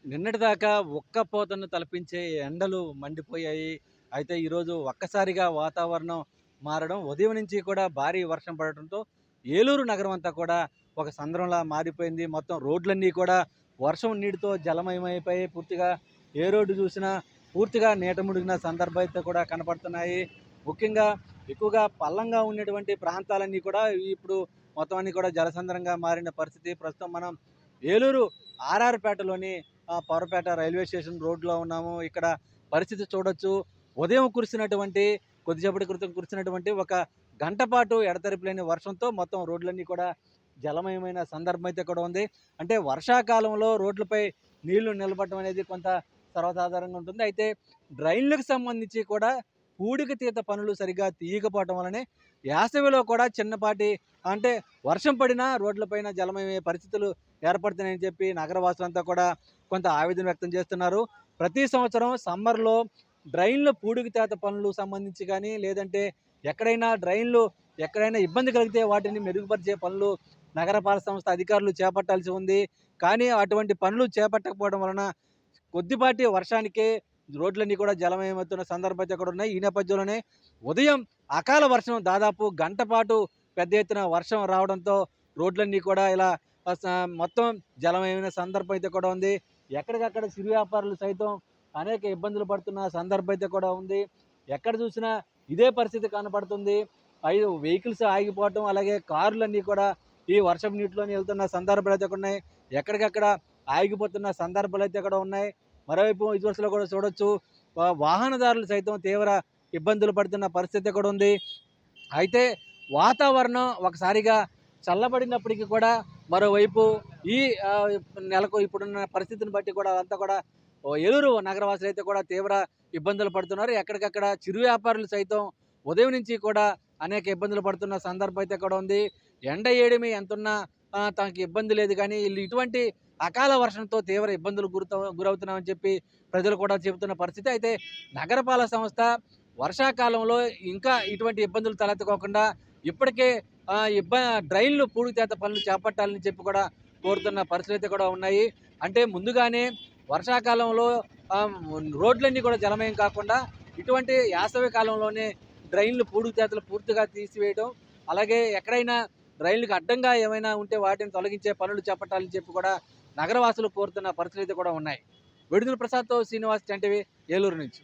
నిన్నటిదాకా ఉక్కపోతను తలపించే ఎండలు మండిపోయాయి. అయితే ఈరోజు ఒక్కసారిగా వాతావరణం మారడం, ఉదయం నుంచి కూడా భారీ వర్షం పడటంతో ఏలూరు నగరం అంతా కూడా ఒక సంద్రంలా మారిపోయింది. మొత్తం రోడ్లన్నీ కూడా వర్షం నీటితో జలమయమైపోయి పూర్తిగా ఏ రోడ్డు చూసినా పూర్తిగా నీట మునిగిన సందర్భాలైతే కూడా కనపడుతున్నాయి. ముఖ్యంగా ఎక్కువగా పల్లంగా ఉన్నటువంటి ప్రాంతాలన్నీ కూడా ఇప్పుడు మొత్తం అన్నీ కూడా జలసంద్రంగా మారిన పరిస్థితి. ప్రస్తుతం మనం ఏలూరు ఆర్ఆర్‌పేటలోని పవర్పేట రైల్వే స్టేషన్ రోడ్లో ఉన్నాము. ఇక్కడ పరిస్థితి చూడొచ్చు. ఉదయం కురిసినటువంటి కొద్దిసేపటి క్రితం కురిసినటువంటి ఒక గంట పాటు ఎడతెరిపి లేని వర్షంతో మొత్తం రోడ్లన్నీ కూడా జలమయమైన సందర్భం అయితే కూడా ఉంది. అంటే వర్షాకాలంలో రోడ్లపై నీళ్లు నిలబడటం అనేది కొంత సర్వసాధారణంగా ఉంటుంది. అయితే డ్రైన్‌లకు సంబంధించి కూడా పూడికతీత పనులు సరిగ్గా తీయకపోవటం వల్లనే యాసవిలో కూడా చిన్నపాటి అంటే వర్షం పడినా రోడ్లపైన జలమయమయ్యే పరిస్థితులు ఏర్పడుతున్నాయని చెప్పి నగరవాసులంతా కూడా కొంత ఆవేదన వ్యక్తం చేస్తున్నారు. ప్రతి సంవత్సరం సమ్మర్‌లో డ్రైన్‌ల పూడికతీత పనులు సంబంధించి గానీ, లేదంటే ఎక్కడైనా ఇబ్బంది కలిగితే వాటిని మెరుగుపరిచే పనులు నగరపాలక సంస్థ అధికారులు చేపట్టాల్సి ఉంది. కానీ అటువంటి పనులు చేపట్టకపోవడం వలన కొద్దిపాటి వర్షానికే రోడ్లన్నీ కూడా జలమయమవుతున్న సందర్భాలైతే కూడా ఉన్నాయి. ఈ నేపథ్యంలోనే ఉదయం అకాల వర్షం దాదాపు గంట పాటు పెద్ద ఎత్తున వర్షం రావడంతో రోడ్లన్నీ కూడా ఇలా స మొత్తం జలమయమైన సందర్భం అయితే కూడా ఉంది. ఎక్కడికక్కడ చిరు వ్యాపారులు సైతం అనేక ఇబ్బందులు పడుతున్న సందర్భం అయితే కూడా ఉంది. ఎక్కడ చూసినా ఇదే పరిస్థితి కనపడుతుంది. వెహికల్స్ ఆగిపోవటం, అలాగే కార్లన్నీ కూడా ఈ వర్షపు నీటిలోనే వెళ్తున్న సందర్భాలైతే కూడా ఉన్నాయి. ఎక్కడికక్కడ ఆగిపోతున్న సందర్భాలైతే కూడా ఉన్నాయి. మరోవైపు ఇటు వరుసలో కూడా చూడొచ్చు. వాహనదారులు సైతం తీవ్ర ఇబ్బందులు పడుతున్న పరిస్థితి కూడా ఉంది. అయితే వాతావరణం ఒకసారిగా చల్లబడినప్పటికీ కూడా మరోవైపు ఈ నెలకు ఇప్పుడున్న పరిస్థితిని బట్టి కూడా అంతా కూడా ఏలూరు నగరవాసులైతే కూడా తీవ్ర ఇబ్బందులు పడుతున్నారు. ఎక్కడికక్కడ చిరు వ్యాపారులు సైతం ఉదయం నుంచి కూడా అనేక ఇబ్బందులు పడుతున్న సందర్భం అయితే కూడా ఉంది. ఎండ ఏడిమి ఎంతున్నా తనకి ఇబ్బంది లేదు కానీ ఈళ్ళు ఇటువంటి అకాల వర్షంతో తీవ్ర ఇబ్బందులు గురవుతున్నామని చెప్పి ప్రజలు కూడా చెబుతున్న పరిస్థితి. అయితే నగరపాలక సంస్థ వర్షాకాలంలో ఇంకా ఇటువంటి ఇబ్బందులు తలెత్తుకోకుండా ఇప్పటికే డ్రైన్లు పూడికతీత పనులు చేపట్టాలని చెప్పి కూడా కోరుతున్న పరిస్థితులైతే కూడా ఉన్నాయి. అంటే ముందుగానే వర్షాకాలంలో రోడ్లన్నీ కూడా జలమయం కాకుండా ఇటువంటి యాసవి కాలంలోనే డ్రైన్లు పూడికతీతలు పూర్తిగా తీసివేయడం, అలాగే ఎక్కడైనా డ్రైన్లకు అడ్డంగా ఏమైనా ఉంటే వాటిని తొలగించే పనులు చేపట్టాలని చెప్పి కూడా నగరవాసులు కోరుతున్న పరిస్థితులైతే కూడా ఉన్నాయి. విడుదల ప్రసాద్‌తో శ్రీనివాస్, చంటివి, ఏలూరు నుంచి.